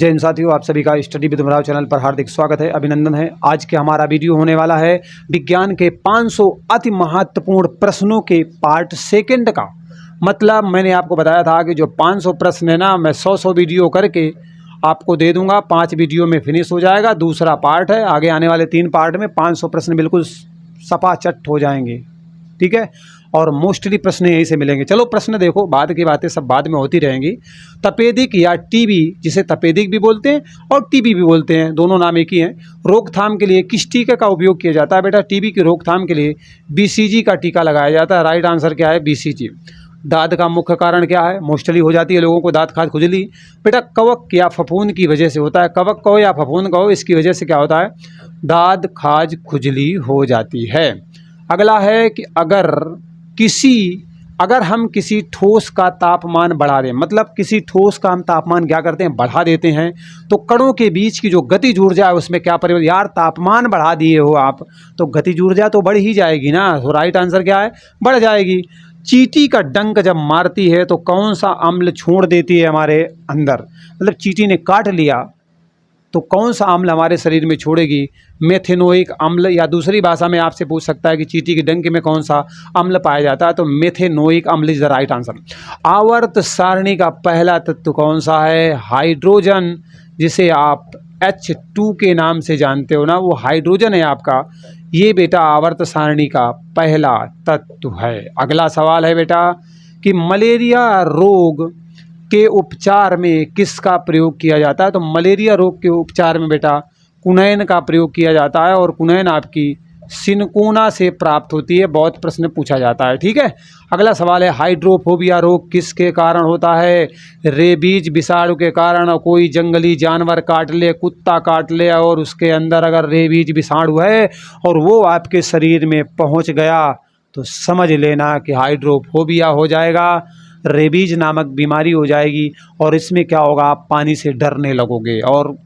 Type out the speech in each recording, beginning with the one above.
जय हिंद साथियों, आप सभी का स्टडी विद उमराव चैनल पर हार्दिक स्वागत है, अभिनंदन है। आज के हमारा वीडियो होने वाला है विज्ञान के 500 अति महत्वपूर्ण प्रश्नों के पार्ट सेकंड का। मतलब मैंने आपको बताया था कि जो 500 प्रश्न है ना, मैं 100 वीडियो करके आपको दे दूंगा। 5 वीडियो में फिनिश हो जाएगा। दूसरा पार्ट है, आगे आने वाले 3 पार्ट में 500 प्रश्न बिल्कुल सपाचट हो जाएंगे, ठीक है। और मोस्टली प्रश्न यहीं से मिलेंगे। चलो प्रश्न देखो, बाद की बातें सब बाद में होती रहेंगी। तपेदिक या टीबी, जिसे तपेदिक भी बोलते हैं और टीबी भी बोलते हैं, दोनों नाम एक ही हैं, रोकथाम के लिए किस टीके का उपयोग किया जाता है? बेटा टीबी की रोकथाम के लिए बीसीजी का टीका लगाया जाता है। राइट आंसर क्या है? बीसीजी। दाद का मुख्य कारण क्या है? मोस्टली हो जाती है लोगों को दांत खाज खुजली। बेटा कवक या फफूंद की वजह से होता है। कवक कहो या फफूंद कहो, इसकी वजह से क्या होता है? दांत खाज खुजली हो जाती है। अगला है कि अगर हम किसी ठोस का तापमान बढ़ा दें, मतलब किसी ठोस का हम तापमान क्या करते हैं? बढ़ा देते हैं, तो कणों के बीच की जो गतिज ऊर्जा है उसमें क्या परिवर्तन? यार तापमान बढ़ा दिए हो आप तो गतिज ऊर्जा तो बढ़ ही जाएगी ना। तो राइट आंसर क्या है? बढ़ जाएगी। चींटी का डंक जब मारती है तो कौन सा अम्ल छोड़ देती है हमारे अंदर? मतलब चींटी ने काट लिया तो कौन सा अम्ल हमारे शरीर में छोड़ेगी? मेथेनोइक अम्ल। या दूसरी भाषा में आपसे पूछ सकता है कि चींटी के डंक में कौन सा अम्ल पाया जाता है, तो मेथेनोइक अम्ल इज द राइट आंसर। आवर्त सारणी का पहला तत्व कौन सा है? हाइड्रोजन, जिसे आप H2 के नाम से जानते हो ना, वो हाइड्रोजन है आपका। ये बेटा आवर्त सारणी का पहला तत्व है। अगला सवाल है बेटा कि मलेरिया रोग के उपचार में किसका प्रयोग किया जाता है? तो मलेरिया रोग के उपचार में बेटा कुनैन का प्रयोग किया जाता है, और कुनैन आपकी सिनकोना से प्राप्त होती है। बहुत प्रश्न पूछा जाता है, ठीक है। अगला सवाल है हाइड्रोफोबिया रोग किसके कारण होता है? रेबीज विषाणु के कारण। कोई जंगली जानवर काट ले, कुत्ता काट ले, और उसके अंदर अगर रेबीज विषाणु है और वो आपके शरीर में पहुंच गया तो समझ लेना कि हाइड्रोफोबिया हो जाएगा, रेबीज नामक बीमारी हो जाएगी। और इसमें क्या होगा? आप पानी से डरने लगोगे और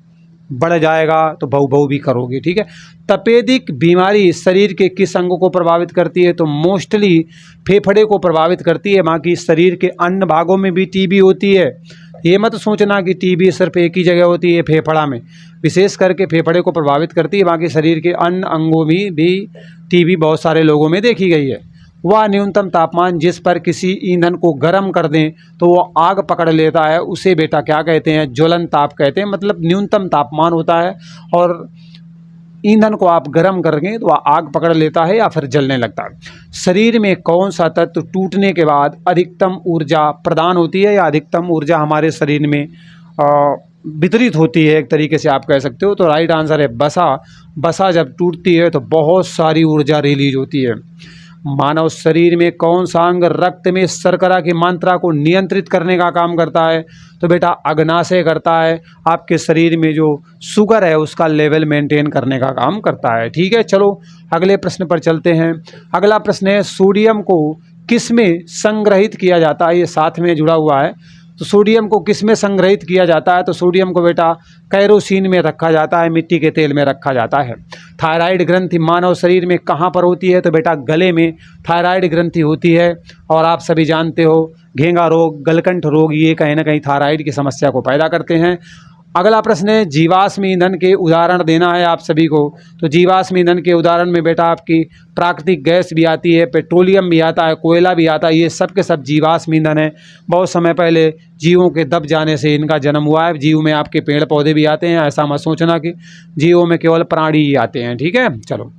बढ़ जाएगा तो भौ भौ भी करोगे, ठीक है। तपेदिक बीमारी शरीर के किस अंग को प्रभावित करती है? तो मोस्टली फेफड़े को प्रभावित करती है। बाकी शरीर के अन्य भागों में भी टीबी होती है। ये मत सोचना कि टीबी सिर्फ एक ही जगह होती है, फेफड़ा में। विशेष करके फेफड़े को प्रभावित करती है, बाकी शरीर के अन्य अंगों में भी टीबी बहुत सारे लोगों में देखी गई है। वह न्यूनतम तापमान जिस पर किसी ईंधन को गर्म कर दें तो वो आग पकड़ लेता है, उसे बेटा क्या कहते हैं? ज्वलन ताप कहते हैं। मतलब न्यूनतम तापमान होता है और ईंधन को आप गर्म करेंगे तो वह आग पकड़ लेता है या फिर जलने लगता है। शरीर में कौन सा तत्व टूटने के बाद अधिकतम ऊर्जा प्रदान होती है, या अधिकतम ऊर्जा हमारे शरीर में वितरित होती है, एक तरीके से आप कह सकते हो? तो राइट आंसर है वसा। वसा जब टूटती है तो बहुत सारी ऊर्जा रिलीज होती है। मानव शरीर में कौन सा अंग रक्त में शर्करा की मात्रा को नियंत्रित करने का काम करता है? तो बेटा अग्नाशय करता है। आपके शरीर में जो शुगर है उसका लेवल मेंटेन करने का काम करता है, ठीक है। चलो अगले प्रश्न पर चलते हैं। अगला प्रश्न है सोडियम को किस में संग्रहित किया जाता है? ये साथ में जुड़ा हुआ है। तो सोडियम को किस में संग्रहित किया जाता है? तो सोडियम को बेटा कैरोसिन में रखा जाता है, मिट्टी के तेल में रखा जाता है। थायराइड ग्रंथि मानव शरीर में कहाँ पर होती है? तो बेटा गले में थायराइड ग्रंथि होती है। और आप सभी जानते हो घेंगा रोग, गलकंठ रोग, ये कहीं ना कहीं थायराइड की समस्या को पैदा करते हैं। अगला प्रश्न है जीवाश्म ईंधन के उदाहरण देना है आप सभी को। तो जीवाश्म ईंधन के उदाहरण में बेटा आपकी प्राकृतिक गैस भी आती है, पेट्रोलियम भी आता है, कोयला भी आता है। ये सब के सब जीवाश्म ईंधन है। बहुत समय पहले जीवों के दब जाने से इनका जन्म हुआ है। जीव में आपके पेड़ पौधे भी आते हैं, ऐसा मत सोचना कि जीवों में केवल प्राणी ही आते हैं, ठीक है। चलो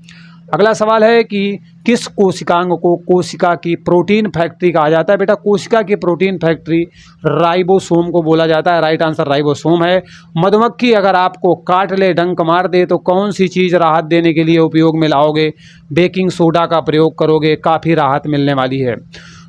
अगला सवाल है कि किस कोशिकांग को कोशिका की प्रोटीन फैक्ट्री कहा जाता है? बेटा कोशिका की प्रोटीन फैक्ट्री राइबोसोम को बोला जाता है। राइट आंसर राइबोसोम है। मधुमक्खी अगर आपको काट ले, डंक मार दे, तो कौन सी चीज़ राहत देने के लिए उपयोग में लाओगे? बेकिंग सोडा का प्रयोग करोगे, काफ़ी राहत मिलने वाली है।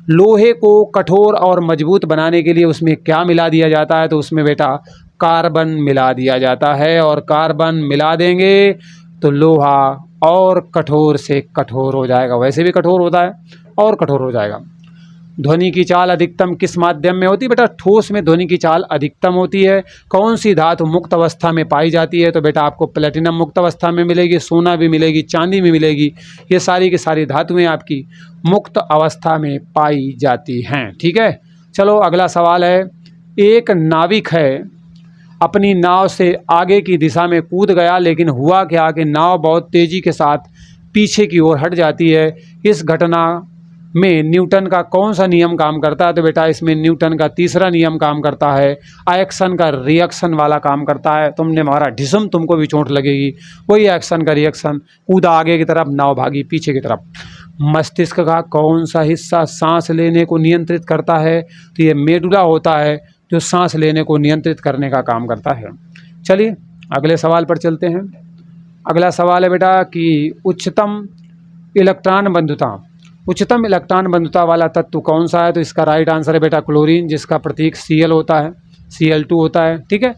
लोहे को कठोर और मजबूत बनाने के लिए उसमें क्या मिला दिया जाता है? तो उसमें बेटा कार्बन मिला दिया जाता है, और कार्बन मिला देंगे तो लोहा और कठोर से कठोर हो जाएगा। वैसे भी कठोर होता है और कठोर हो जाएगा। ध्वनि की चाल अधिकतम किस माध्यम में होती है? बेटा ठोस में ध्वनि की चाल अधिकतम होती है। कौन सी धातु मुक्त अवस्था में पाई जाती है? तो बेटा आपको प्लेटिनम मुक्त अवस्था में मिलेगी, सोना भी मिलेगी, चांदी भी मिलेगी। ये सारी की सारी धातुएं आपकी मुक्त अवस्था में पाई जाती हैं, ठीक है। चलो अगला सवाल है, एक नाविक है अपनी नाव से आगे की दिशा में कूद गया, लेकिन हुआ क्या कि नाव बहुत तेज़ी के साथ पीछे की ओर हट जाती है। इस घटना में न्यूटन का कौन सा नियम काम करता है? तो बेटा इसमें न्यूटन का तीसरा नियम काम करता है, एक्शन का रिएक्शन वाला काम करता है। तुमने मारा ढिसम, तुमको भी चोट लगेगी, वही एक्शन का रिएक्शन। कूदा आगे की तरफ, नाव भागी पीछे की तरफ। मस्तिष्क का कौन सा हिस्सा सांस लेने को नियंत्रित करता है? तो ये मेडुला होता है जो सांस लेने को नियंत्रित करने का काम करता है। चलिए अगले सवाल पर चलते हैं। अगला सवाल है बेटा कि उच्चतम इलेक्ट्रॉन बंधुता, उच्चतम इलेक्ट्रॉन बंधुता वाला तत्व कौन सा है? तो इसका राइट आंसर है बेटा क्लोरीन, जिसका प्रतीक Cl होता है, Cl2 होता है। ठीक है।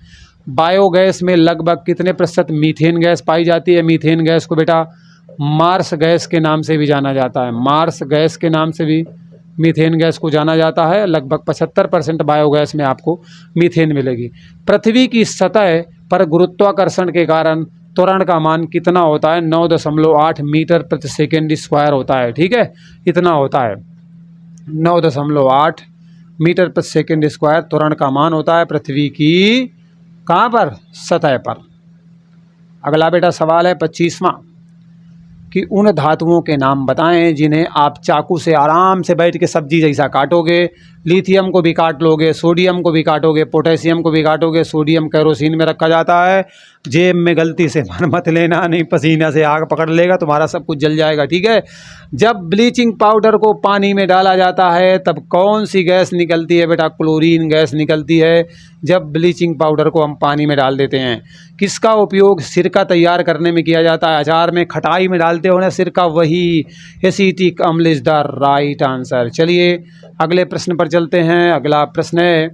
बायोगैस में लगभग कितने प्रतिशत मीथेन गैस पाई जाती है? मीथेन गैस को बेटा मार्स गैस के नाम से भी जाना जाता है, मार्स गैस के नाम से भी मीथेन गैस को जाना जाता है। लगभग 75% बायोगैस में आपको मीथेन मिलेगी। पृथ्वी की सतह पर गुरुत्वाकर्षण के कारण त्वरण का मान कितना होता है? 9.8 मीटर प्रति सेकेंड स्क्वायर होता है। ठीक है, इतना होता है, 9.8 मीटर प्रति सेकेंड स्क्वायर त्वरण का मान होता है पृथ्वी की कहाँ पर? सतह पर। अगला बेटा सवाल है 25वां कि उन धातुओं के नाम बताएं जिन्हें आप चाकू से आराम से बैठ के सब्जी जैसा काटोगे। लिथियम को भी काट लोगे, सोडियम को भी काटोगे, पोटेशियम को भी काटोगे। सोडियम केरोसिन में रखा जाता है। जेब में गलती से मत लेना, नहीं पसीना से आग पकड़ लेगा, तुम्हारा सब कुछ जल जाएगा। ठीक है। जब ब्लीचिंग पाउडर को पानी में डाला जाता है तब कौन सी गैस निकलती है? बेटा क्लोरीन गैस निकलती है जब ब्लीचिंग पाउडर को हम पानी में डाल देते हैं। किसका उपयोग सिरका तैयार करने में किया जाता है? अचार में खटाई में डालते हो ना सिरका, वही एसिटिक अम्ल इज द राइट आंसर। चलिए अगले प्रश्न पर चलते हैं। अगला प्रश्न है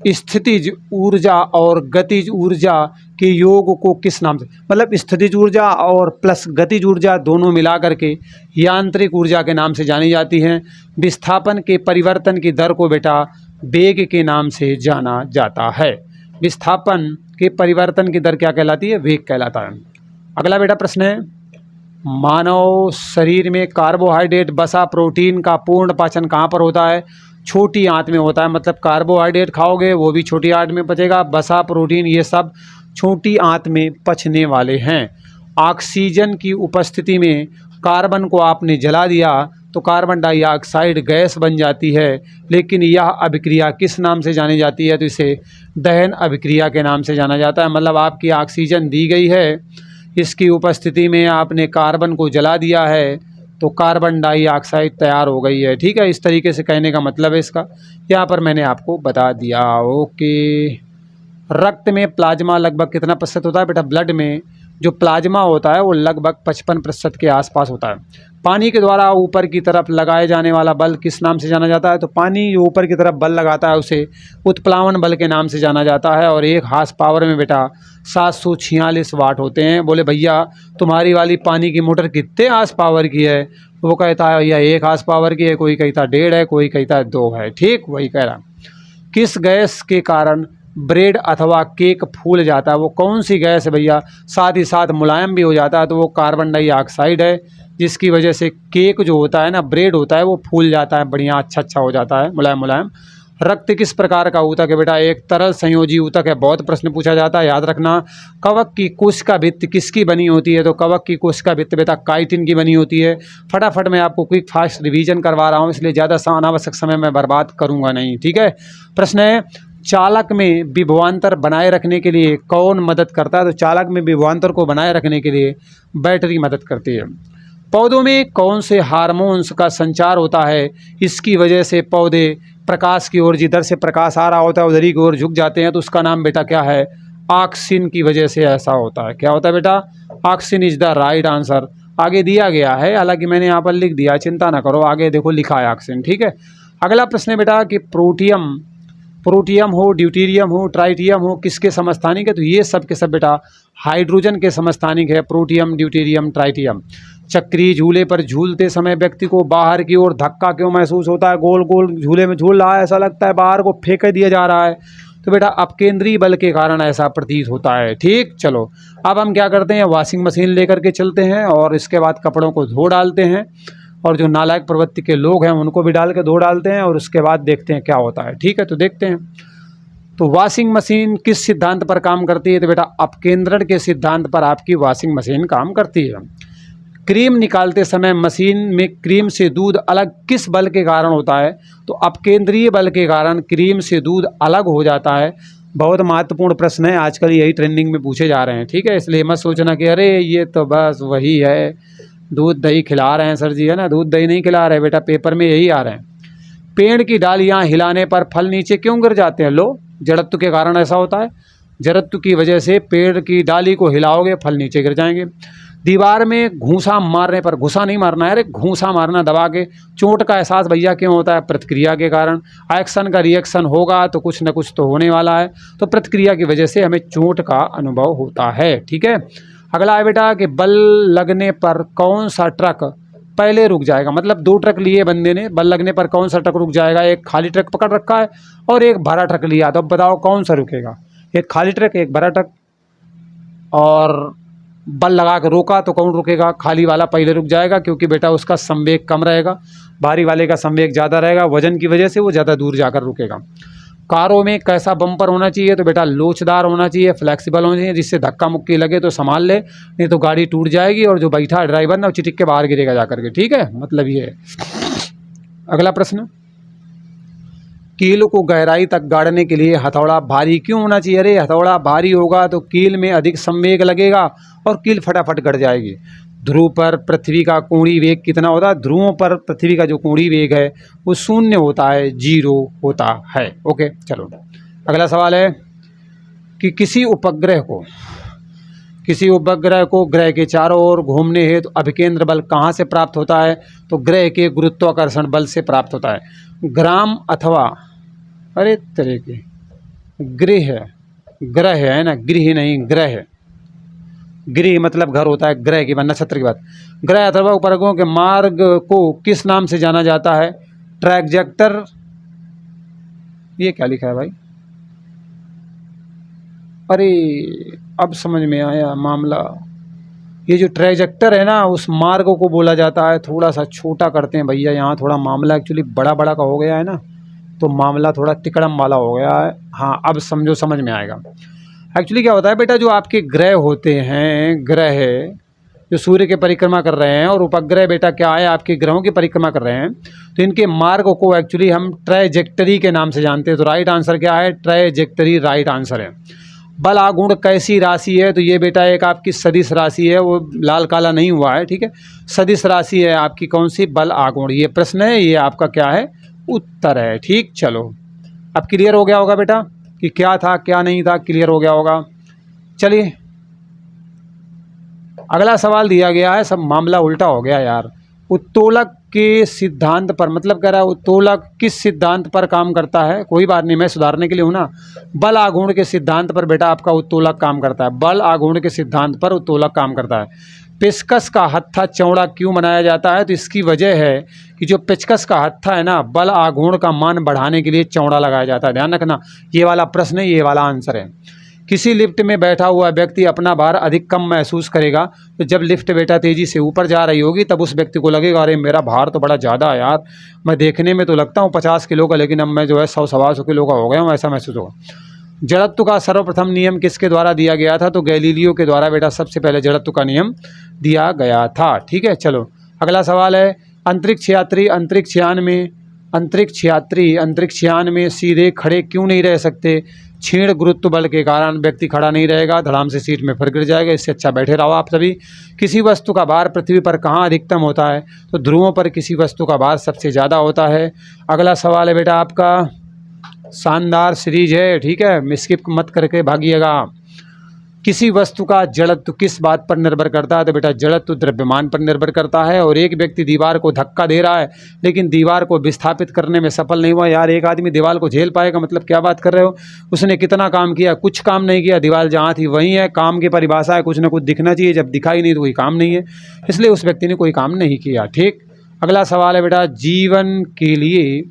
स्थितिज ऊर्जा और गतिज ऊर्जा के योग को किस नाम से, मतलब स्थितिज ऊर्जा और प्लस गतिज ऊर्जा दोनों मिला करके यांत्रिक ऊर्जा के नाम से जानी जाती हैं। विस्थापन के परिवर्तन की दर को बेटा वेग के नाम से जाना जाता है। विस्थापन के परिवर्तन की दर क्या कहलाती है? वेग कहलाता है। अगला बेटा प्रश्न है मानव शरीर में कार्बोहाइड्रेट, वसा, प्रोटीन का पूर्ण पाचन कहाँ पर होता है? छोटी आंत में होता है। मतलब कार्बोहाइड्रेट खाओगे वो भी छोटी आंत में पचेगा, वसा, प्रोटीन ये सब छोटी आंत में पचने वाले हैं। ऑक्सीजन की उपस्थिति में कार्बन को आपने जला दिया तो कार्बन डाइऑक्साइड गैस बन जाती है, लेकिन यह अभिक्रिया किस नाम से जानी जाती है? तो इसे दहन अभिक्रिया के नाम से जाना जाता है। मतलब आपकी ऑक्सीजन दी गई है, इसकी उपस्थिति में आपने कार्बन को जला दिया है तो कार्बन डाइऑक्साइड तैयार हो गई है। ठीक है, इस तरीके से कहने का मतलब है इसका, यहाँ पर मैंने आपको बता दिया। ओके। रक्त में प्लाज्मा लगभग कितना प्रतिशत होता है? बेटा ब्लड में जो प्लाज्मा होता है वो लगभग 55% के आसपास होता है। पानी के द्वारा ऊपर की तरफ लगाए जाने वाला बल किस नाम से जाना जाता है? तो पानी जो ऊपर की तरफ बल लगाता है उसे उत्प्लावन बल के नाम से जाना जाता है। और एक हार्स पावर में बेटा 746 वाट होते हैं। बोले भैया तुम्हारी वाली पानी की मोटर कितने हार्स पावर की है? वो कहता है भैया 1 हार्स पावर की है, कोई कहता 1.5 है, कोई कहता 2 है। ठीक, वही कह रहा। किस गैस के कारण ब्रेड अथवा केक फूल जाता है? वो कौन सी गैस है भैया? साथ ही साथ मुलायम भी हो जाता है, तो वो कार्बन डाइऑक्साइड है, जिसकी वजह से केक जो होता है ना, ब्रेड होता है, वो फूल जाता है, बढ़िया अच्छा हो जाता है, मुलायम मुलायम। रक्त किस प्रकार का ऊतक है? बेटा एक तरल संयोजी ऊतक है। बहुत प्रश्न पूछा जाता है, याद रखना। कवक की कोशिका भित्ति किसकी बनी होती है? तो कवक की कोशिका भित्ति बेटा काइटिन की बनी होती है। फटाफट मैं आपको क्विक फास्ट रिवीजन करवा रहा हूँ, इसलिए ज़्यादा अनावश्यक समय मैं बर्बाद करूँगा नहीं। ठीक है। प्रश्न है चालक में विभवांतर बनाए रखने के लिए कौन मदद करता है? तो चालक में विभवांतर को बनाए रखने के लिए बैटरी मदद करती है। पौधों में कौन से हार्मोन्स का संचार होता है? इसकी वजह से पौधे प्रकाश की ओर, जिधर से प्रकाश आ रहा होता है उधर ही की ओर झुक जाते हैं, तो उसका नाम बेटा क्या है? ऑक्सिन की वजह से ऐसा होता है। क्या होता है बेटा? Auxin is the right answer. आगे दिया गया है, हालांकि मैंने यहाँ पर लिख दिया, चिंता ना करो, आगे देखो लिखा है ऑक्सिन। ठीक है। अगला प्रश्न है बेटा कि प्रोटियम हो, ड्यूटेरियम हो, ट्राइटियम हो, किसके समस्थानिक है? तो ये सब के सब बेटा हाइड्रोजन के समस्थानिक है। Protium, deuterium, tritium. चक्री झूले पर झूलते समय व्यक्ति को बाहर की ओर धक्का क्यों महसूस होता है? गोल गोल झूले में झूल रहा है, ऐसा लगता है बाहर को फेंक दिया जा रहा है। तो बेटा अपकेंद्रीय बल के कारण ऐसा प्रतीत होता है। ठीक, चलो अब हम क्या करते हैं, वॉशिंग मशीन लेकर के चलते हैं और इसके बाद कपड़ों को धो डालते हैं, और जो नालायक प्रवृत्ति के लोग हैं उनको भी डाल के धो डालते हैं, और उसके बाद देखते हैं क्या होता है। ठीक है, तो देखते हैं। तो वॉशिंग मशीन किस सिद्धांत पर काम करती है? तो बेटा अपकेंद्रण के सिद्धांत पर आपकी वॉशिंग मशीन काम करती है। क्रीम निकालते समय मशीन में क्रीम से दूध अलग किस बल के कारण होता है? तो अपकेंद्रीय बल के कारण क्रीम से दूध अलग हो जाता है। बहुत महत्वपूर्ण प्रश्न है, आजकल यही ट्रेंडिंग में पूछे जा रहे हैं, ठीक है। इसलिए मत सोचना कि अरे ये तो बस वही है, दूध दही खिला रहे हैं सर जी, है ना। दूध दही नहीं खिला रहे बेटा, पेपर में यही आ रहे हैं। पेड़ की डालियाँ हिलाने पर फल नीचे क्यों गिर जाते हैं? लो, जड़त्व के कारण ऐसा होता है। जड़त्व की वजह से पेड़ की डाली को हिलाओगे, फल नीचे गिर जाएंगे। दीवार में घूंसा मारने पर, घुसा नहीं मारना है, अरे घूंसा मारना दबा के, चोट का एहसास भैया क्यों होता है? प्रतिक्रिया के कारण। एक्शन का रिएक्शन होगा तो कुछ न कुछ तो होने वाला है, तो प्रतिक्रिया की वजह से हमें चोट का अनुभव होता है, ठीक है। अगला है बेटा कि बल लगने पर कौन सा ट्रक पहले रुक जाएगा? मतलब 2 ट्रक लिए बंदे ने, बल लगने पर कौन सा ट्रक रुक जाएगा? एक खाली ट्रक पकड़ रखा है और एक भरा ट्रक लिया, तो अब बताओ कौन सा रुकेगा? एक खाली ट्रक, एक भरा ट्रक। और बल लगा के रोका तो कौन रुकेगा? खाली वाला पहले रुक जाएगा, क्योंकि बेटा उसका संवेग कम रहेगा, भारी वाले का संवेग ज़्यादा रहेगा, वजन की वजह से वो ज़्यादा दूर जाकर रुकेगा। कारों में कैसा बम्पर होना चाहिए? तो बेटा लोचदार होना चाहिए, फ्लेक्सिबल होना चाहिए, जिससे धक्का मुक्की लगे तो संभाल ले, नहीं तो गाड़ी टूट जाएगी और जो बैठा है ड्राइवर ना, वो चिटिक के बाहर गिरेगा जाकर के, ठीक है। मतलब ये है। अगला प्रश्न, कील को गहराई तक गाड़ने के लिए हथौड़ा भारी क्यों होना चाहिए? अरे हथौड़ा भारी होगा तो कील में अधिक संवेग लगेगा और कील फटाफट गड़ जाएगी। ध्रुव पर पृथ्वी का कोणीय वेग कितना होता है? ध्रुवों पर पृथ्वी का जो कोणीय वेग है वो 0 होता है, 0 होता है। ओके, चलो अगला सवाल है कि किसी उपग्रह को ग्रह के चारों ओर घूमने हेतु अभिकेंद्र बल कहाँ से प्राप्त होता है? तो ग्रह के गुरुत्वाकर्षण बल से प्राप्त होता है। ग्राम अथवा, अरे तरह के ग्रह है ना, गृह नहीं, ग्रह। गृह मतलब घर होता है, ग्रह की नक्षत्र की बात। ग्रह अथवा उपग्रहों के मार्ग को किस नाम से जाना जाता है? ट्रैजेक्टर। ये क्या लिखा है भाई? अरे अब समझ में आया मामला। ये जो ट्रैजेक्टर है ना, उस मार्ग को बोला जाता है। थोड़ा सा छोटा करते हैं भैया, यहाँ थोड़ा मामला एक्चुअली बड़ा बड़ा का हो गया है ना, तो मामला थोड़ा तिकड़म वाला हो गया है। हाँ अब समझो, समझ में आएगा। एक्चुअली क्या होता है बेटा, जो आपके ग्रह होते हैं, ग्रह जो सूर्य के परिक्रमा कर रहे हैं, और उपग्रह बेटा क्या है, आपके ग्रहों की परिक्रमा कर रहे हैं, तो इनके मार्ग को एक्चुअली हम ट्रैजेक्टरी के नाम से जानते हैं। तो राइट आंसर क्या है? ट्रैजेक्टरी राइट आंसर है। बल आघूर्ण कैसी राशि है? तो ये बेटा एक आपकी सदिश राशि है, वो लाल काला नहीं हुआ है, ठीक है। सदिश राशि है आपकी कौन सी? बल आघूर्ण। ये प्रश्न है, ये आपका क्या है? उत्तर है, ठीक। चलो अब क्लियर हो गया होगा बेटा कि क्या था क्या नहीं था, क्लियर हो गया होगा। चलिए अगला सवाल दिया गया है, सब मामला उल्टा हो गया यार। उत्तोलक के सिद्धांत पर, मतलब कह रहा है उत्तोलक किस सिद्धांत पर काम करता है? कोई बात नहीं, मैं सुधारने के लिए हूँ ना। बल आघूर्ण के सिद्धांत पर बेटा आपका उत्तोलक काम करता है। बल आघूर्ण के सिद्धांत पर उत्तोलक काम करता है। पेचकस का हत्था चौड़ा क्यों बनाया जाता है? तो इसकी वजह है कि जो पेचकस का हत्था है ना, बल आघूर्ण का मान बढ़ाने के लिए चौड़ा लगाया जाता है। ध्यान रखना, ये वाला प्रश्न है, ये वाला आंसर है। किसी लिफ्ट में बैठा हुआ व्यक्ति अपना भार अधिक कम महसूस करेगा तो जब लिफ्ट बेटा तेज़ी से ऊपर जा रही होगी, तब उस व्यक्ति को लगेगा अरे मेरा भार तो बड़ा ज़्यादा है यार, मैं देखने में तो लगता हूँ 50 किलो का, लेकिन अब मैं जो है 100-125 किलो का हो गया हूँ, ऐसा महसूस होगा। जड़त्व का सर्वप्रथम नियम किसके द्वारा दिया गया था? तो गैलीलियो के द्वारा बेटा सबसे पहले जड़त्व का नियम दिया गया था, ठीक है। चलो अगला सवाल है, अंतरिक्षयात्री में सीधे खड़े क्यों नहीं रह सकते? क्षीण गुरुत्व बल के कारण व्यक्ति खड़ा नहीं रहेगा, धड़ाम से सीट में फिर गिर जाएगा, इससे अच्छा बैठे रहो आप सभी। किसी वस्तु का भार पृथ्वी पर कहाँ अधिकतम होता है? तो ध्रुवों पर किसी वस्तु का भार सबसे ज़्यादा होता है। अगला सवाल है बेटा आपका, शानदार सीरीज है, ठीक है, स्किप मत करके भागिएगा। किसी वस्तु का जड़त्व किस बात पर निर्भर करता है? तो बेटा जड़त्व द्रव्यमान पर निर्भर करता है। और एक व्यक्ति दीवार को धक्का दे रहा है लेकिन दीवार को विस्थापित करने में सफल नहीं हुआ। यार एक आदमी दीवार को झेल पाएगा, मतलब क्या बात कर रहे हो? उसने कितना काम किया? कुछ काम नहीं किया, दीवार जहाँ थी वहीं है। काम की परिभाषा है कुछ ना कुछ दिखना चाहिए, जब दिखाई नहीं तो कोई काम नहीं है, इसलिए उस व्यक्ति ने कोई काम नहीं किया, ठीक। अगला सवाल है बेटा, जीवन के लिए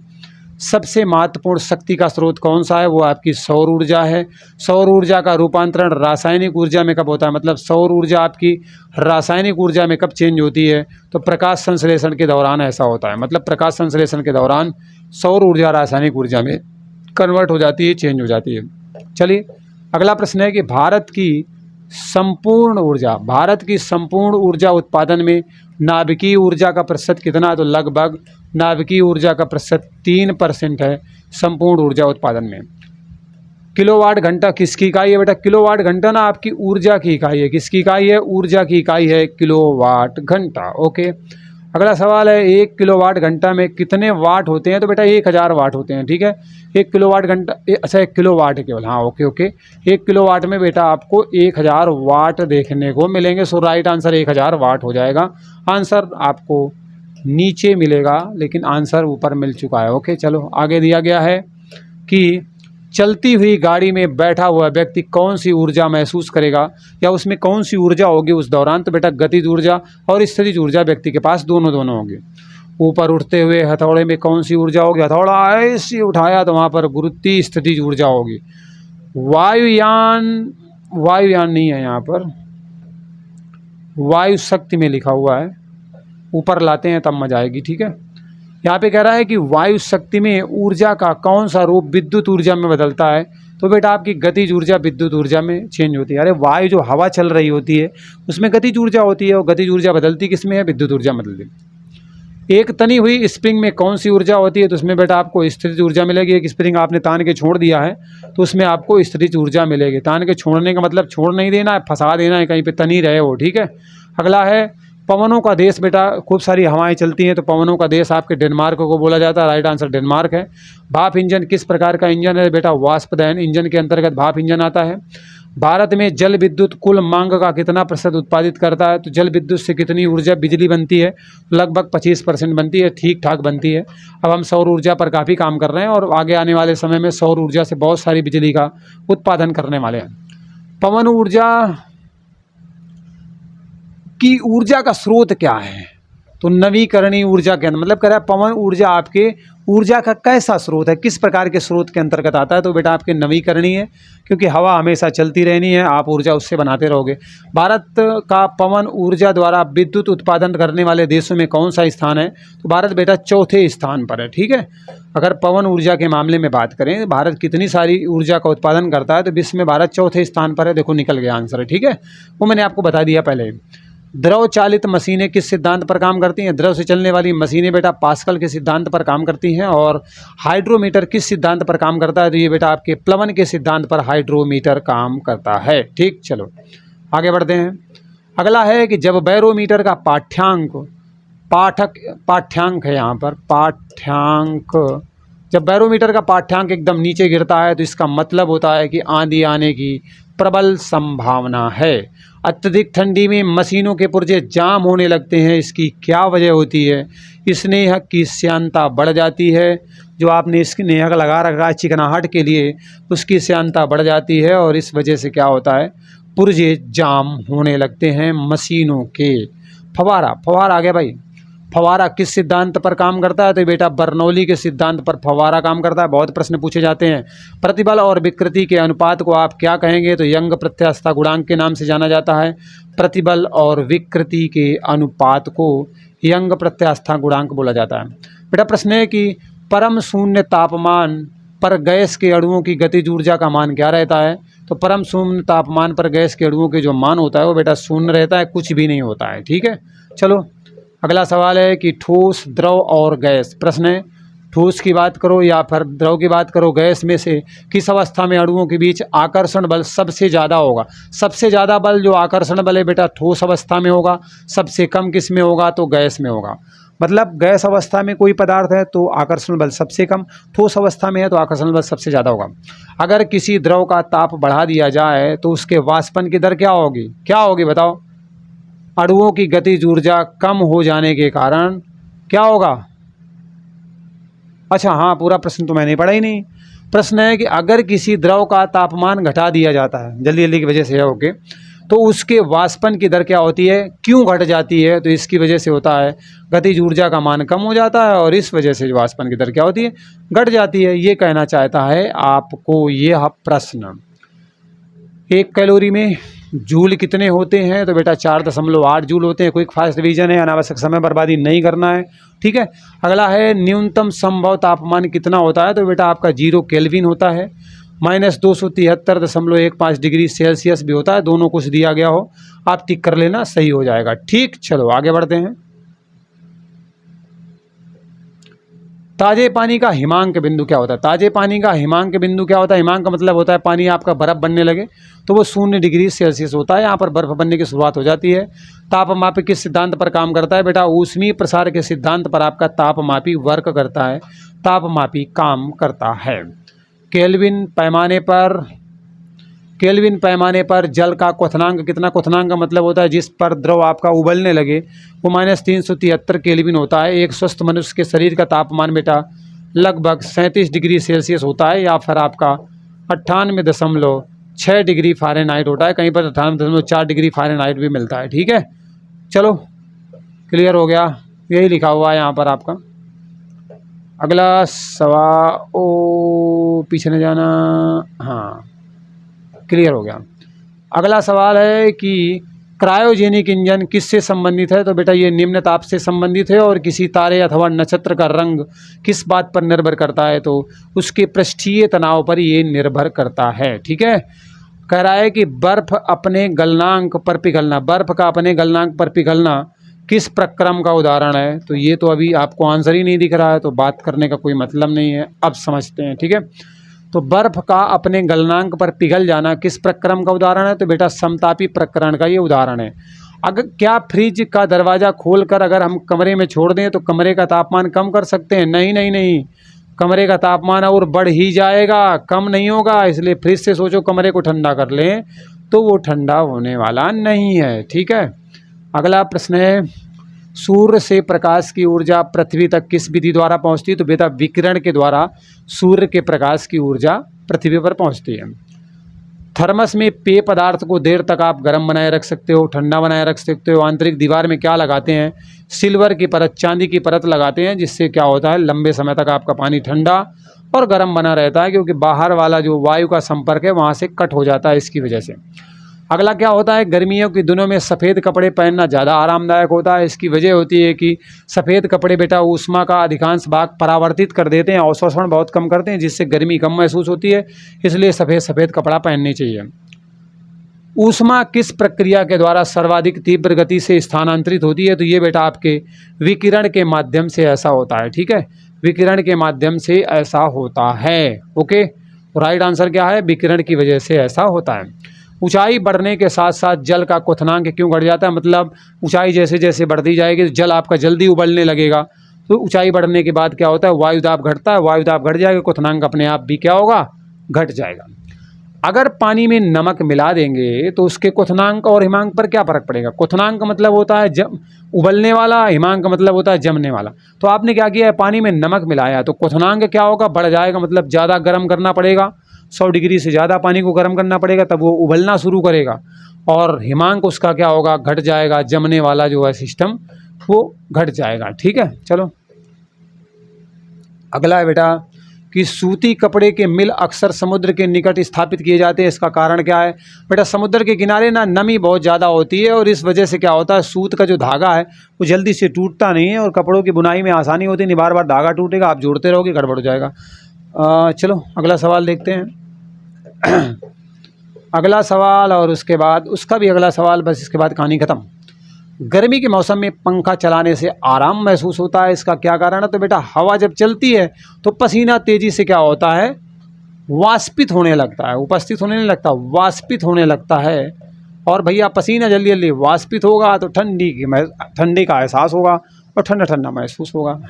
सबसे महत्वपूर्ण शक्ति का स्रोत कौन सा है? वो आपकी सौर ऊर्जा है। सौर ऊर्जा का रूपांतरण रासायनिक ऊर्जा में कब होता है? मतलब सौर ऊर्जा आपकी रासायनिक ऊर्जा में कब चेंज होती है? तो प्रकाश संश्लेषण के दौरान ऐसा होता है। मतलब प्रकाश संश्लेषण के दौरान सौर ऊर्जा रासायनिक ऊर्जा में कन्वर्ट हो जाती है, चेंज हो जाती है। चलिए अगला प्रश्न है कि भारत की संपूर्ण ऊर्जा उत्पादन में नाभिकीय ऊर्जा का प्रतिशत कितना है? तो लगभग नाभिकीय ऊर्जा का प्रतिशत 3% है संपूर्ण ऊर्जा उत्पादन में। किलोवाट घंटा किसकी इकाई है बेटा? किलोवाट घंटा ना आपकी ऊर्जा की इकाई है। किसकी इकाई है? ऊर्जा की इकाई है किलोवाट घंटा। ओके, अगला सवाल है 1 किलोवाट घंटा में कितने वाट होते हैं? तो बेटा 1000 वाट होते हैं। ठीक है, 1 किलोवाट घंटा, अच्छा 1 किलोवाट है केवल, हाँ ओके ओके। 1 किलोवाट में बेटा आपको 1000 वाट देखने को मिलेंगे। सो राइट आंसर 1000 वाट हो जाएगा। आंसर आपको नीचे मिलेगा लेकिन आंसर ऊपर मिल चुका है। ओके, चलो आगे दिया गया है कि चलती हुई गाड़ी में बैठा हुआ व्यक्ति कौन सी ऊर्जा महसूस करेगा या उसमें कौन सी ऊर्जा होगी उस दौरान? तो बेटा गतिज ऊर्जा और स्थितिज ऊर्जा व्यक्ति के पास दोनों होगी। ऊपर उठते हुए हथौड़े में कौन सी ऊर्जा होगी? हथौड़ा ऐसे उठाया तो वहाँ पर गुरुत्वीय स्थितिज ऊर्जा होगी। वायुयान नहीं है यहाँ पर, वायु शक्ति में लिखा हुआ है, ऊपर लाते हैं तब मजा आएगी। ठीक है, यहाँ पे कह रहा है कि वायु शक्ति में ऊर्जा का कौन सा रूप विद्युत ऊर्जा में बदलता है? तो बेटा आपकी गतिज ऊर्जा विद्युत ऊर्जा में चेंज होती है। अरे वायु जो हवा चल रही होती है उसमें गतिज ऊर्जा होती है और गतिज ऊर्जा बदलती किस में है? विद्युत ऊर्जा बदलती। एक तनी हुई स्प्रिंग में कौन सी ऊर्जा होती है? तो उसमें बेटा आपको स्थितिज ऊर्जा मिलेगी। एक स्प्रिंग आपने तान के छोड़ दिया है तो उसमें आपको स्थितिज ऊर्जा मिलेगी। तान के छोड़ने का मतलब छोड़ नहीं देना है, फंसा देना है, कहीं पे तनी रहे हो। ठीक है, अगला है पवनों का देश। बेटा खूब सारी हवाएं चलती हैं तो पवनों का देश आपके डेनमार्क को बोला जाता है। राइट आंसर डेनमार्क है। भाप इंजन किस प्रकार का इंजन है? बेटा वाष्पदहन इंजन के अंतर्गत भाप इंजन आता है। भारत में जल विद्युत कुल मांग का कितना प्रतिशत उत्पादित करता है? तो जल विद्युत से कितनी ऊर्जा बिजली बनती है? लगभग 25% बनती है, ठीक ठाक बनती है। अब हम सौर ऊर्जा पर काफ़ी काम कर रहे हैं और आगे आने वाले समय में सौर ऊर्जा से बहुत सारी बिजली का उत्पादन करने वाले हैं। पवन ऊर्जा की ऊर्जा का स्रोत क्या है? तो नवीकरणीय ऊर्जा के अंदर, मतलब कह रहा है पवन ऊर्जा आपके ऊर्जा का कैसा स्रोत है, किस प्रकार के स्रोत के अंतर्गत आता है? तो बेटा आपके नवीकरणीय है, क्योंकि हवा हमेशा चलती रहनी है, आप ऊर्जा उससे बनाते रहोगे। भारत का पवन ऊर्जा द्वारा विद्युत उत्पादन करने वाले देशों में कौन सा स्थान है? तो भारत बेटा चौथे स्थान पर है। ठीक है, अगर पवन ऊर्जा के मामले में बात करें भारत कितनी सारी ऊर्जा का उत्पादन करता है तो विश्व में भारत चौथे स्थान पर है। देखो निकल गया आंसर है। ठीक है, वो मैंने आपको बता दिया पहले। द्रव चालित मशीनें किस सिद्धांत पर काम करती हैं? द्रव से चलने वाली मशीनें बेटा पास्कल के सिद्धांत पर काम करती हैं। और हाइड्रोमीटर किस सिद्धांत पर काम करता है? तो ये बेटा आपके प्लवन के सिद्धांत पर हाइड्रोमीटर काम करता है। ठीक, चलो आगे बढ़ते हैं। अगला है कि जब बैरोमीटर का पाठ्यांक है यहाँ पर पाठ्यांक, जब बैरोमीटर का पाठ्यांक एकदम नीचे गिरता है तो इसका मतलब होता है कि आंधी आने की प्रबल संभावना है। अत्यधिक ठंडी में मशीनों के पुर्जे जाम होने लगते हैं, इसकी क्या वजह होती है? स्नेहक की श्यानता बढ़ जाती है। जो आपने स्नेहक लगा रखा है चिकनाहट के लिए उसकी श्यानता बढ़ जाती है और इस वजह से क्या होता है? पुर्जे जाम होने लगते हैं मशीनों के। फवारा आ गया भाई। फवारा किस सिद्धांत पर काम करता है? तो बेटा बर्नौली के सिद्धांत पर फवारा काम करता है। बहुत प्रश्न पूछे जाते हैं। प्रतिबल और विकृति के अनुपात को आप क्या कहेंगे? तो यंग प्रत्यास्थता गुणांक के नाम से जाना जाता है। प्रतिबल और विकृति के अनुपात को यंग प्रत्यास्थता गुणांक बोला जाता है। बेटा प्रश्न है कि परम शून्य तापमान पर गैस के अणुओं की गतिज ऊर्जा का मान क्या रहता है? तो परम शून्य तापमान पर गैस के अणुओं के जो मान होता है वो बेटा शून्य रहता है, कुछ भी नहीं होता है। ठीक है, चलो अगला सवाल है कि ठोस, द्रव और गैस। प्रश्न है ठोस की बात करो या फिर द्रव की बात करो, गैस में से किस अवस्था में अणुओं के बीच आकर्षण बल सबसे ज़्यादा होगा? सबसे ज़्यादा बल जो आकर्षण बल है बेटा ठोस अवस्था में होगा, सबसे कम किस में होगा? तो गैस में होगा। मतलब गैस अवस्था में कोई पदार्थ है तो आकर्षण बल सबसे कम, ठोस अवस्था में है तो आकर्षण बल सबसे ज़्यादा होगा। अगर किसी द्रव का ताप बढ़ा दिया जाए तो उसके वाष्पन की दर क्या होगी? क्या होगी बताओ? अणुओं की गतिज ऊर्जा कम हो जाने के कारण क्या होगा? अच्छा हाँ, पूरा प्रश्न तो मैंने पढ़ा ही नहीं। प्रश्न है कि अगर किसी द्रव का तापमान घटा दिया जाता है जल्दी जल्दी की वजह से है, ओके, तो उसके वाष्पन की दर क्या होती है? क्यों घट जाती है? तो इसकी वजह से होता है गतिज ऊर्जा का मान कम हो जाता है और इस वजह से वाष्पन की दर क्या होती है? घट जाती है। ये कहना चाहता है आपको यह प्रश्न। 1 कैलोरी में जूल कितने होते हैं, तो बेटा 4.8 जूल होते हैं। क्विक फास्ट डिवीजन है, अनावश्यक समय बर्बादी नहीं करना है, ठीक है। अगला है न्यूनतम संभव तापमान कितना होता है, तो बेटा आपका 0 केल्विन होता है। -273.15 डिग्री सेल्सियस भी होता है। दोनों कुछ दिया गया हो आप टिक कर लेना, सही हो जाएगा। ठीक, चलो आगे बढ़ते हैं। ताजे पानी का हिमांक बिंदु क्या होता है? ताजे पानी का हिमांक बिंदु क्या होता है? हिमांक का मतलब होता है पानी आपका बर्फ़ बनने लगे तो वो 0 डिग्री सेल्सियस होता है। यहाँ पर बर्फ़ बनने की शुरुआत हो जाती है। तापमापी किस सिद्धांत पर काम करता है? बेटा ऊष्मीय प्रसार के सिद्धांत पर आपका तापमापी वर्क करता है, तापमापी काम करता है। केल्विन पैमाने पर जल का क्वथनांक कितना? क्वथनांक का मतलब होता है जिस पर द्रव आपका उबलने लगे, वो -373 केल्विन होता है। एक स्वस्थ मनुष्य के शरीर का तापमान बेटा लगभग 37 डिग्री सेल्सियस होता है, या फिर आपका 98.6 डिग्री फ़ारेनहाइट होता है। कहीं पर 98.4 डिग्री फ़ारेनहाइट भी मिलता है, ठीक है। चलो क्लियर हो गया, यही लिखा हुआ है यहाँ पर आपका। अगला सवाल, ओ पीछे न जाना, हाँ क्लियर हो गया। अगला सवाल है कि क्रायोजेनिक इंजन किससे संबंधित है? तो बेटा ये निम्न ताप से संबंधित है। और किसी तारे अथवा नक्षत्र का रंग किस बात पर निर्भर करता है? तो उसके पृष्ठीय तनाव पर ये निर्भर करता है, ठीक है। कह रहा है कि बर्फ अपने गलनांक पर पिघलना, बर्फ का अपने गलनांक पर पिघलना किस प्रक्रम का उदाहरण है? तो ये तो अभी आपको आंसर ही नहीं दिख रहा है, तो बात करने का कोई मतलब नहीं है। अब समझते हैं, ठीक है। तो बर्फ का अपने गलनांक पर पिघल जाना किस प्रक्रम का उदाहरण है? तो बेटा समतापी प्रकरण का ये उदाहरण है। अगर क्या फ्रिज का दरवाज़ा खोलकर अगर हम कमरे में छोड़ दें तो कमरे का तापमान कम कर सकते हैं? नहीं नहीं नहीं, कमरे का तापमान और बढ़ ही जाएगा, कम नहीं होगा। इसलिए फ्रिज से सोचो कमरे को ठंडा कर लें तो वो ठंडा होने वाला नहीं है, ठीक है। अगला प्रश्न है, सूर्य से प्रकाश की ऊर्जा पृथ्वी तक किस विधि द्वारा पहुंचती है? तो बेटा विकिरण के द्वारा सूर्य के प्रकाश की ऊर्जा पृथ्वी पर पहुंचती है। थर्मस में पेय पदार्थ को देर तक आप गर्म बनाए रख सकते हो, ठंडा बनाए रख सकते हो। आंतरिक दीवार में क्या लगाते हैं? सिल्वर की परत, चांदी की परत लगाते हैं, जिससे क्या होता है लंबे समय तक आपका पानी ठंडा और गर्म बना रहता है, क्योंकि बाहर वाला जो वायु का संपर्क है वहाँ से कट हो जाता है इसकी वजह से। अगला क्या होता है? गर्मियों के दिनों में सफ़ेद कपड़े पहनना ज़्यादा आरामदायक होता है। इसकी वजह होती है कि सफ़ेद कपड़े बेटा ऊष्मा का अधिकांश भाग परावर्तित कर देते हैं, अवशोषण बहुत कम करते हैं, जिससे गर्मी कम महसूस होती है। इसलिए सफ़ेद कपड़ा पहननी चाहिए। ऊष्मा किस प्रक्रिया के द्वारा सर्वाधिक तीव्र गति से स्थानांतरित होती है? तो ये बेटा आपके विकिरण के माध्यम से ऐसा होता है, ठीक है। विकिरण के माध्यम से ऐसा होता है, ओके। राइट आंसर क्या है? विकिरण की वजह से ऐसा होता है। ऊंचाई बढ़ने के साथ साथ जल का क्वथनांक क्यों घट जाता है? मतलब ऊंचाई जैसे जैसे बढ़ती जाएगी तो जल आपका जल्दी उबलने लगेगा। तो ऊंचाई बढ़ने के बाद क्या होता है? वायुदाब घटता है, वायुदाब घट जाएगा, क्वथनांक अपने आप भी क्या होगा? घट जाएगा। अगर पानी में नमक मिला देंगे तो उसके क्वथनांक और हिमांक पर क्या फर्क पड़ेगा? क्वथनांक मतलब होता है उबलने वाला, हिमांक मतलब होता है जमने वाला। तो आपने क्या किया है? पानी में नमक मिलाया तो क्वथनांक क्या होगा? बढ़ जाएगा, मतलब ज़्यादा गर्म करना पड़ेगा, 100 डिग्री से ज़्यादा पानी को गर्म करना पड़ेगा, तब वो उबलना शुरू करेगा। और हिमांक उसका क्या होगा? घट जाएगा, जमने वाला जो है सिस्टम वो घट जाएगा, ठीक है। चलो अगला है बेटा कि सूती कपड़े के मिल अक्सर समुद्र के निकट स्थापित किए जाते हैं। इसका कारण क्या है? बेटा समुद्र के किनारे ना नमी बहुत ज़्यादा होती है, और इस वजह से क्या होता है, सूत का जो धागा है वो जल्दी से टूटता नहीं है, और कपड़ों की बुनाई में आसानी होती नहीं। बार बार धागा टूटेगा, आप जोड़ते रहोगे, गड़बड़ हो जाएगा। चलो अगला सवाल देखते हैं। अगला सवाल और उसके बाद उसका भी अगला सवाल, बस इसके बाद कहानी ख़त्म। गर्मी के मौसम में पंखा चलाने से आराम महसूस होता है, इसका क्या कारण है? तो बेटा हवा जब चलती है तो पसीना तेज़ी से क्या होता है? वाष्पित होने लगता है, उपस्थित होने नहीं लगता, वाष्पित होने लगता है। और भैया पसीना जल्दी जल्दी वाष्पित होगा तो ठंडी का एहसास होगा और ठंडा ठंडा महसूस होगा।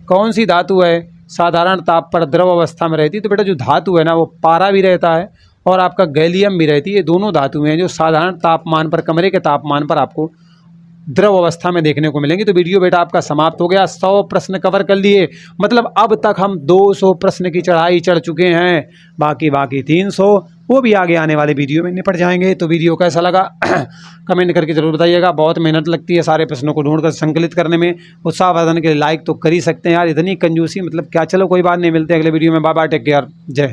कौन सी धातु है साधारण ताप पर द्रव अवस्था में रहती है? तो बेटा जो धातु है ना वो पारा भी रहता है और आपका गैलियम भी रहती है। दोनों धातुएं हैं जो साधारण तापमान पर, कमरे के तापमान पर आपको द्रव अवस्था में देखने को मिलेंगी। तो वीडियो बेटा आपका समाप्त हो गया। 100 प्रश्न कवर कर लिए, मतलब अब तक हम 200 प्रश्न की चढ़ाई चढ़ चुके हैं। बाकी 300 वो भी आगे आने वाले वीडियो में निपट जाएंगे। तो वीडियो कैसा लगा कमेंट करके ज़रूर बताइएगा। बहुत मेहनत लगती है सारे प्रश्नों को ढूंढकर संकलित करने में। उत्साहवर्धन के लिए लाइक तो कर ही सकते हैं यार, इतनी कंजूसी मतलब क्या। चलो कोई बात नहीं, मिलते हैं अगले वीडियो में। बाय बाय, टेक केयर, जय हिंद।